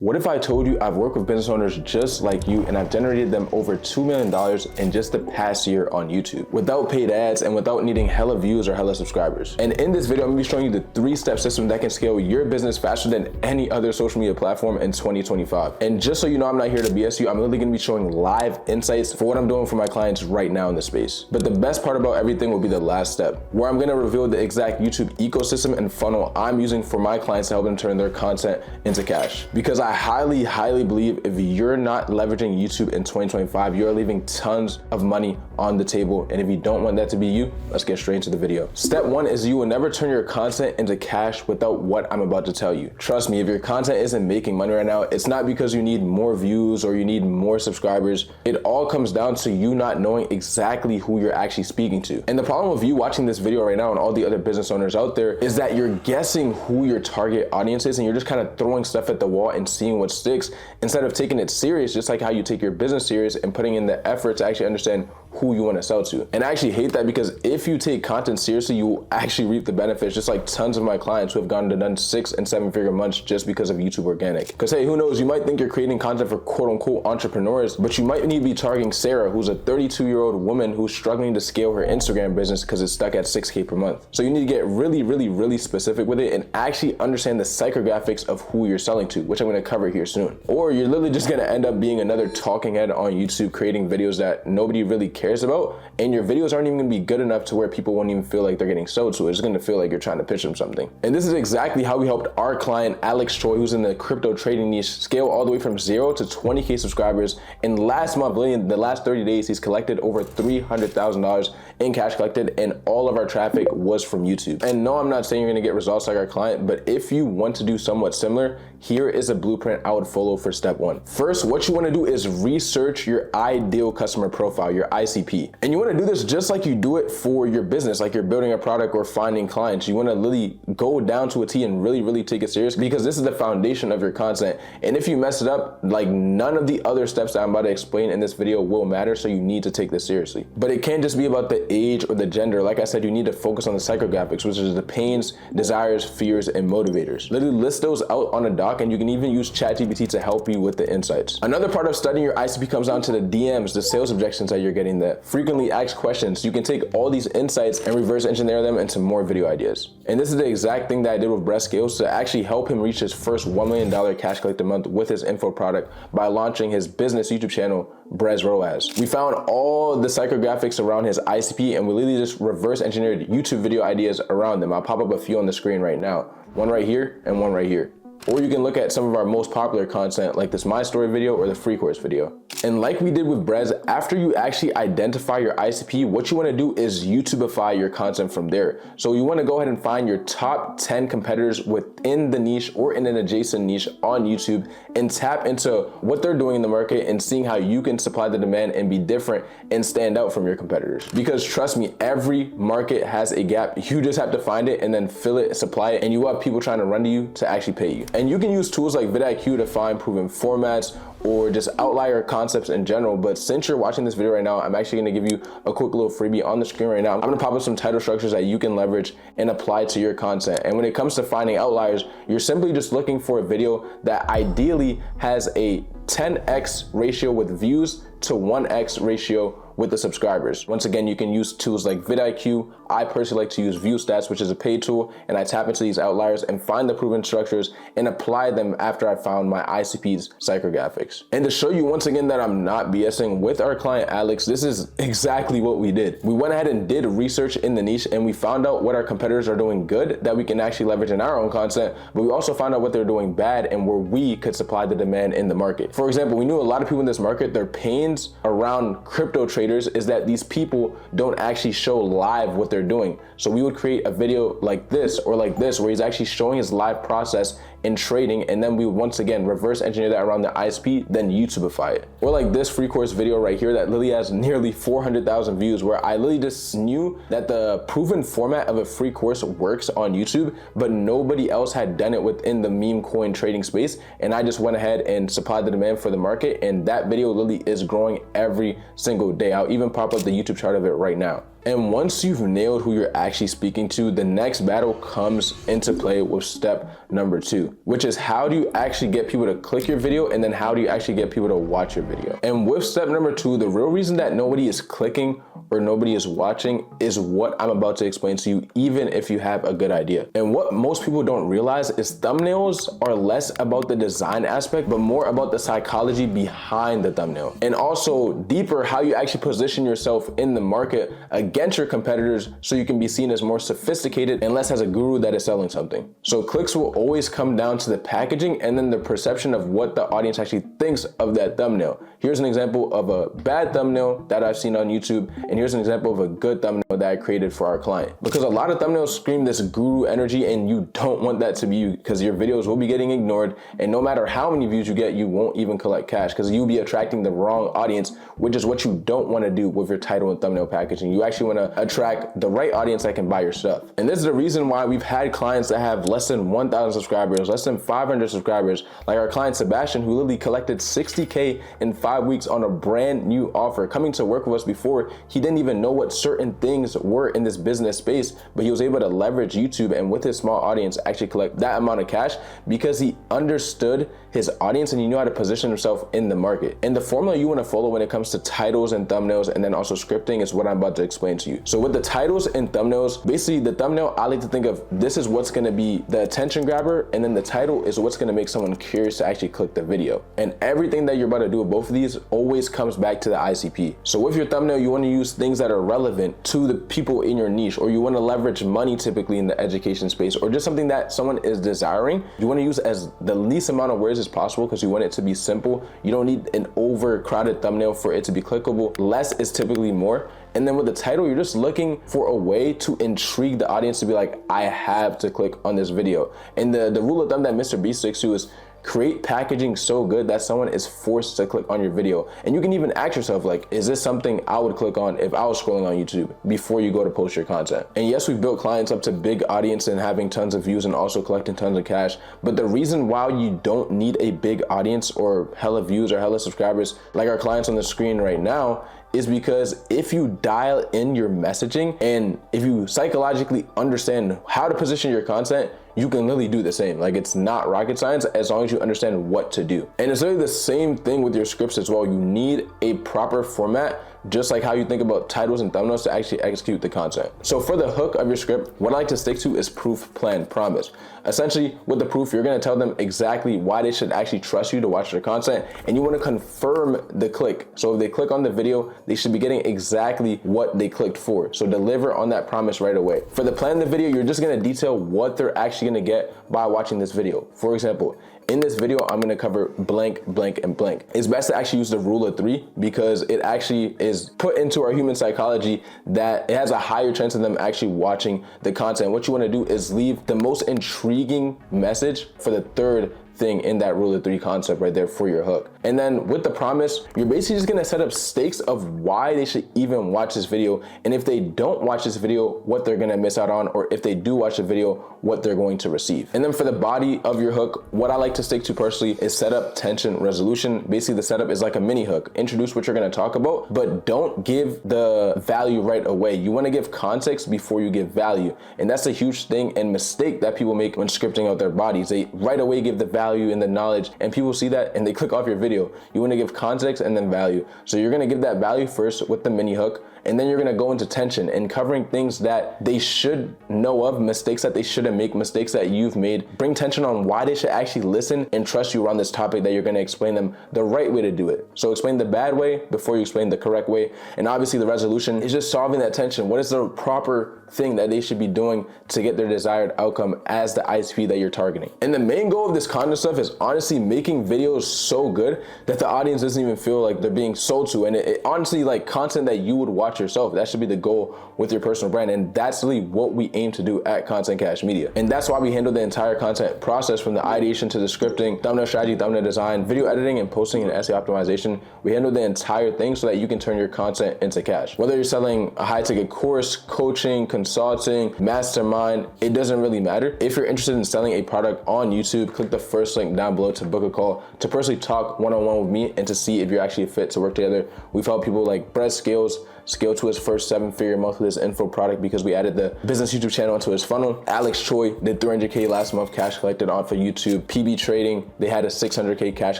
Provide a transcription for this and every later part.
What if I told you I've worked with business owners just like you and I've generated them over $2 million in just the past year on YouTube without paid ads and without needing hella views or hella subscribers? And in this video, I'm gonna be showing you the 3-step system that can scale your business faster than any other social media platform in 2025. And just so you know, I'm not here to BS you, I'm literally gonna be showing live insights for what I'm doing for my clients right now in the space. But the best part about everything will be the last step, where I'm gonna reveal the exact YouTube ecosystem and funnel I'm using for my clients to help them turn their content into cash. Because I highly believe if you're not leveraging YouTube in 2025, you're leaving tons of money on the table. And if you don't want that to be you, let's get straight into the video. Step 1 is you will never turn your content into cash without what I'm about to tell you. Trust me, if your content isn't making money right now, it's not because you need more views or you need more subscribers. It all comes down to you not knowing exactly who you're actually speaking to. And the problem with you watching this video right now and all the other business owners out there is that you're guessing who your target audience is and you're just kind of throwing stuff at the wall and seeing what sticks instead of taking it serious, just like how you take your business serious and putting in the effort to actually understand who you want to sell to. And I actually hate that, because if you take content seriously, you will actually reap the benefits, just like tons of my clients who have gone and done 6- and 7-figure months just because of YouTube organic. Because hey, who knows, you might think you're creating content for quote unquote entrepreneurs, but you might need to be targeting Sarah, who's a 32-year-old woman who's struggling to scale her Instagram business because it's stuck at 6K per month. So you need to get really specific with it and actually understand the psychographics of who you're selling to, which I'm going to cover here soon. Or you're literally just going to end up being another talking head on YouTube, creating videos that nobody really cares about, and your videos aren't even going to be good enough to where people won't even feel like they're getting sold to it. It's going to feel like you're trying to pitch them something. And this is exactly how we helped our client Alex Choi, who's in the crypto trading niche, scale all the way from 0 to 20K subscribers. And last month, in the last 30 days, he's collected over $300,000 in cash collected, and all of our traffic was from YouTube. And no, I'm not saying you're going to get results like our client, but if you want to do somewhat similar, here is a blueprint I would follow for step 1. First, what you want to do is research your ideal customer profile, your ICP. And you want to do this just like you do it for your business, like you're building a product or finding clients. You want to really go down to a T and really take it serious, because this is the foundation of your content. And if you mess it up, like, none of the other steps that I'm about to explain in this video will matter, so you need to take this seriously. But it can't just be about the age or the gender. Like I said, you need to focus on the psychographics, which is the pains, desires, fears, and motivators. Literally list those out on a doc, and you can even use ChatGPT to help you with the insights. Another part of studying your ICP comes down to the DMs, the sales objections that you're getting, the frequently asked questions. You can take all these insights and reverse engineer them into more video ideas. And this is the exact thing that I did with Brett Scales to actually help him reach his first $1 million cash collected month with his info product by launching his business YouTube channel, Brez ROAS. We found all the psychographics around his ICP, and we literally just reverse engineered YouTube video ideas around them. I'll pop up a few on the screen right now. One right here and one right here. Or you can look at some of our most popular content, like this My Story video or the free course video. And like we did with Brez, after you actually identify your ICP, what you want to do is YouTubeify your content from there. So you want to go ahead and find your top 10 competitors within the niche or in an adjacent niche on YouTube and tap into what they're doing in the market and seeing how you can supply the demand and be different and stand out from your competitors. Because trust me, every market has a gap. You just have to find it and then fill it, supply it, and you have people trying to run to you to actually pay you. And you can use tools like vidIQ to find proven formats or just outlier concepts in general. But since you're watching this video right now, I'm actually gonna give you a quick little freebie on the screen right now. I'm gonna pop up some title structures that you can leverage and apply to your content. And when it comes to finding outliers, you're simply just looking for a video that ideally has a 10x ratio with views to 1x ratio with the subscribers. Once again, you can use tools like vidIQ. I personally like to use ViewStats, which is a paid tool, and I tap into these outliers and find the proven structures and apply them after I found my ICP's psychographics. And to show you once again that I'm not BSing, with our client Alex, this is exactly what we did. We went ahead and did research in the niche, and we found out what our competitors are doing good that we can actually leverage in our own content, but we also found out what they're doing bad and where we could supply the demand in the market. For example, we knew a lot of people in this market, their pains around crypto traders is that these people don't actually show live what they're doing. So we would create a video like this or like this, where he's actually showing his live process in trading, and then we would once again reverse engineer that around the ICP, then YouTubeify it. Or like this free course video right here that literally has nearly 400,000 views, where I literally just knew that the proven format of a free course works on YouTube, but nobody else had done it within the meme coin trading space. And I just went ahead and supplied the demand for the market, and that video literally is growing every single day. I'll even pop up the YouTube chart of it right now. And once you've nailed who you're actually speaking to, the next battle comes into play with step number 2, which is how do you actually get people to click your video, and then how do you actually get people to watch your video. And with step number 2, the real reason that nobody is clicking or nobody is watching is what I'm about to explain to you, even if you have a good idea. And what most people don't realize is thumbnails are less about the design aspect, but more about the psychology behind the thumbnail. And also deeper, how you actually position yourself in the market against your competitors so you can be seen as more sophisticated and less as a guru that is selling something. So clicks will always come down to the packaging and then the perception of what the audience actually thinks of that thumbnail. Here's an example of a bad thumbnail that I've seen on YouTube, and here's an example of a good thumbnail that I created for our client. Because a lot of thumbnails scream this guru energy, and you don't want that to be you, because your videos will be getting ignored, and no matter how many views you get, you won't even collect cash because you'll be attracting the wrong audience, which is what you don't want to do with your title and thumbnail packaging. You actually want to attract the right audience that can buy your stuff. And this is the reason why we've had clients that have less than 1,000 subscribers, less than 500 subscribers, like our client Sebastian, who literally collected $60K in 5 weeks on a brand new offer, coming to work with us before he didn't even know what certain things were in this business space, but he was able to leverage YouTube and with his small audience actually collect that amount of cash because he understood his audience and he knew how to position himself in the market. And the formula you want to follow when it comes to titles and thumbnails and then also scripting is what I'm about to explain to you. So with the titles and thumbnails, basically the thumbnail, I like to think of this is what's going to be the attention grabber, and then the title is what's going to make someone curious to actually click the video. And everything that you're about to do with both of these always comes back to the ICP. So with your thumbnail, you want to use things that are relevant to the people in your niche, or you want to leverage money typically in the education space, or just something that someone is desiring. You want to use as the least amount of words as possible because you want it to be simple. You don't need an overcrowded thumbnail for it to be clickable. Less is typically more. And then with the title, you're just looking for a way to intrigue the audience to be like, I have to click on this video. And the rule of thumb that Mr. Beast sticks to is create packaging so good that someone is forced to click on your video. And you can even ask yourself, like, is this something I would click on if I was scrolling on YouTube before you go to post your content? And yes, we've built clients up to big audience and having tons of views and also collecting tons of cash. But the reason why you don't need a big audience or hella views or hella subscribers like our clients on the screen right now is because if you dial in your messaging and if you psychologically understand how to position your content, you can literally do the same. Like, it's not rocket science as long as you understand what to do. And it's really the same thing with your scripts as well. You need a proper format, just like how you think about titles and thumbnails to actually execute the content. So for the hook of your script, what I like to stick to is proof, plan, promise. Essentially, with the proof, you're gonna tell them exactly why they should actually trust you to watch their content, and you wanna confirm the click. So if they click on the video, they should be getting exactly what they clicked for. So deliver on that promise right away. For the plan in the video, you're just gonna detail what they're actually gonna get by watching this video. For example, in this video, I'm gonna cover blank, blank, and blank. It's best to actually use the rule of 3 because it actually is put into our human psychology that it has a higher chance of them actually watching the content. What you wanna do is leave the most intriguing message for the third thing in that rule of 3 concept right there for your hook. And then with the promise, you're basically just gonna set up stakes of why they should even watch this video. And if they don't watch this video, what they're gonna miss out on, or if they do watch the video, what they're going to receive. And then for the body of your hook, what I like to stick to personally is setup, tension, resolution. Basically the setup is like a mini hook. Introduce what you're gonna talk about, but don't give the value right away. You wanna give context before you give value. And that's a huge thing and mistake that people make when scripting out their bodies. They right away give the value and the knowledge, and people see that and they click off your video. You want to give context and then value. So you're going to give that value first with the mini hook, and then you're going to go into tension and covering things that they should know of, mistakes that they shouldn't make, mistakes that you've made. Bring tension on why they should actually listen and trust you around this topic that you're going to explain them the right way to do it. So explain the bad way before you explain the correct way. And obviously the resolution is just solving that tension. What is the proper thing that they should be doing to get their desired outcome as the ICP that you're targeting? And the main goal of this content stuff is honestly making videos so good that the audience doesn't even feel like they're being sold to. And it honestly, like content that you would watch yourself. That should be the goal with your personal brand. And that's really what we aim to do at Content Cash Media. And that's why we handle the entire content process from the ideation to the scripting, thumbnail strategy, thumbnail design, video editing, and posting and SEO optimization. We handle the entire thing so that you can turn your content into cash. Whether you're selling a high ticket course, coaching, consulting, mastermind, it doesn't really matter. If you're interested in selling a product on YouTube, click the first link down below to book a call to personally talk one-on-one with me and to see if you're actually fit to work together. We've helped people like Brett Scales scale to his first 7-figure month with his info product because we added the business YouTube channel into his funnel. Alex Choi did 300K last month cash collected off of YouTube. PB Trading, they had a 600K cash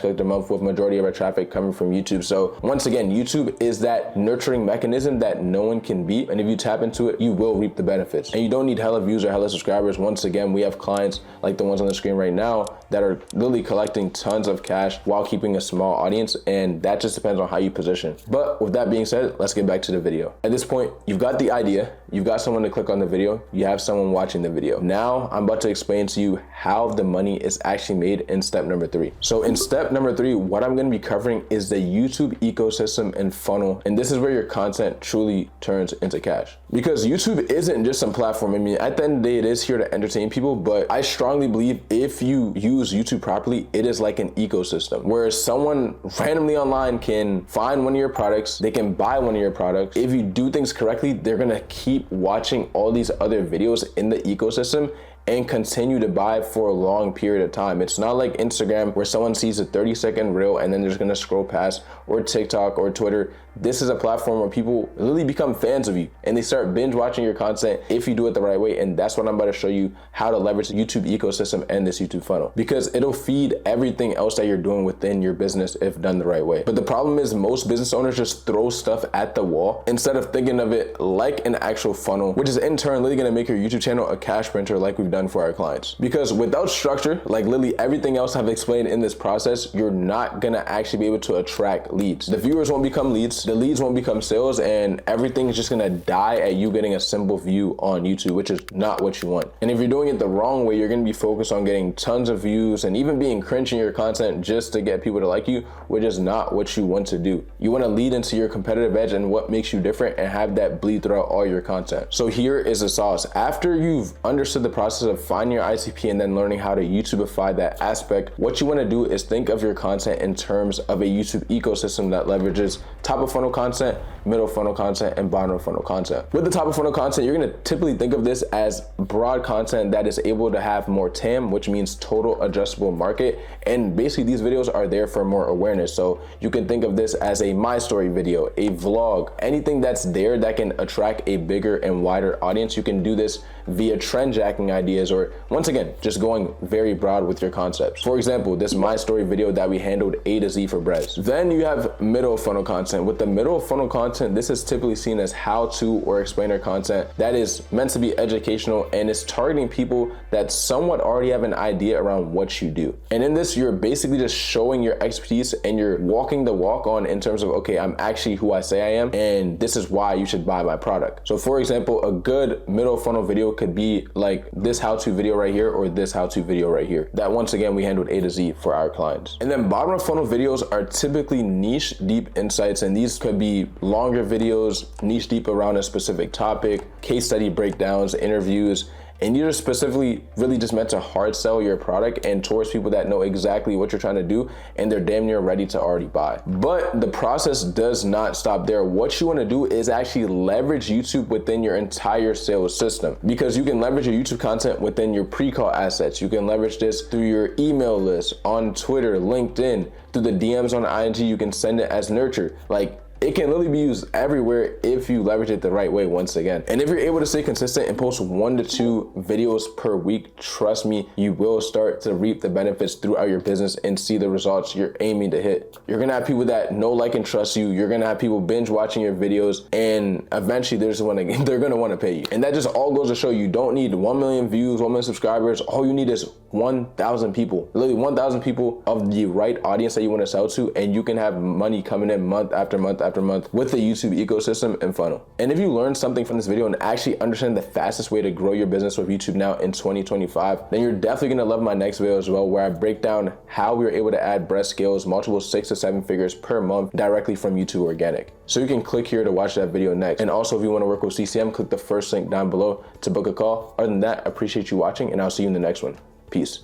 collected month with majority of our traffic coming from YouTube. So once again, YouTube is that nurturing mechanism that no one can beat. And if you tap into it, you will reap the benefits. And you don't need hella views or hella subscribers. Once again, we have clients like the ones on the screen right now that are literally collecting tons of cash while keeping a small audience. And that just depends on how you position. But with that being said, let's get back to the video. At this point, you've got the idea, you've got someone to click on the video, you have someone watching the video. Now I'm about to explain to you how the money is actually made in step number 3. So in step number 3, what I'm going to be covering is the YouTube ecosystem and funnel. And this is where your content truly turns into cash. Because YouTube isn't just some platform. I mean, at the end of the day, it is here to entertain people, but I strongly believe if you use YouTube properly, it is like an ecosystem where someone randomly online can find one of your products, they can buy one of your products. If you do things correctly, they're gonna keep watching all these other videos in the ecosystem and continue to buy for a long period of time. It's not like Instagram where someone sees a 30-second reel and then they're just gonna scroll past, or TikTok or Twitter. This is a platform where people really become fans of you and they start binge watching your content if you do it the right way. And that's what I'm about to show you, how to leverage the YouTube ecosystem and this YouTube funnel, because it'll feed everything else that you're doing within your business if done the right way. But the problem is most business owners just throw stuff at the wall instead of thinking of it like an actual funnel, which is in turn literally gonna make your YouTube channel a cash printer like we've done for our clients. Because without structure, like literally everything else I've explained in this process, you're not gonna actually be able to attract leads. The viewers won't become leads, the leads won't become sales, and everything is just gonna die at you getting a simple view on YouTube, which is not what you want. And if you're doing it the wrong way, you're gonna be focused on getting tons of views and even being cringe in your content just to get people to like you, which is not what you want to do. You wanna lead into your competitive edge and what makes you different and have that bleed throughout all your content. So here is the sauce. After you've understood the process of finding your ICP and then learning how to YouTubeify that aspect, what you wanna do is think of your content in terms of a YouTube ecosystem that leverages top of funnel content, middle funnel content, and bottom of funnel content. With the top of funnel content, you're gonna typically think of this as broad content that is able to have more TAM, which means total addressable market. And basically these videos are there for more awareness. So you can think of this as a My Story video, a vlog, anything that's there that can attract a bigger and wider audience. You can do this via trend jacking ideas, or once again, just going very broad with your concepts. For example, this My Story video that we handled A to Z for breads. Then you have middle funnel content. With the middle funnel content, this is typically seen as how-to or explainer content that is meant to be educational and is targeting people that somewhat already have an idea around what you do. And in this, you're basically just showing your expertise and you're walking the walk on in terms of, okay, I'm actually who I say I am, and this is why you should buy my product. So for example, a good middle funnel video could be like this how-to video right here or this how-to video right here. That once again, we handled A to Z for our clients. And then bottom of funnel videos are typically niche deep insights, and these could be longer videos, niche deep around a specific topic, case study breakdowns, interviews, and these are specifically really just meant to hard sell your product and towards people that know exactly what you're trying to do and they're damn near ready to already buy. But the process does not stop there. What you want to do is actually leverage YouTube within your entire sales system, because you can leverage your YouTube content within your pre-call assets. You can leverage this through your email list, on Twitter, LinkedIn, through the DMs on IG. You can send it as nurture. Like, it can literally be used everywhere if you leverage it the right way, once again. And if you're able to stay consistent and post 1 to 2 videos per week, trust me, you will start to reap the benefits throughout your business and see the results you're aiming to hit. You're gonna have people that know, like, and trust you. You're gonna have people binge watching your videos, and eventually they're gonna wanna pay you. And that just all goes to show you don't need 1 million views, 1 million subscribers. All you need is 1,000 people, literally 1,000 people of the right audience that you wanna sell to, and you can have money coming in month after month after month with the YouTube ecosystem and funnel. And if you learned something from this video and actually understand the fastest way to grow your business with YouTube now in 2025, then you're definitely gonna love my next video as well, where I break down how we were able to add breast scales, multiple 6 to 7 figures per month directly from YouTube organic. So you can click here to watch that video next. And also, if you wanna work with CCM, click the first link down below to book a call. Other than that, I appreciate you watching, and I'll see you in the next one. Peace.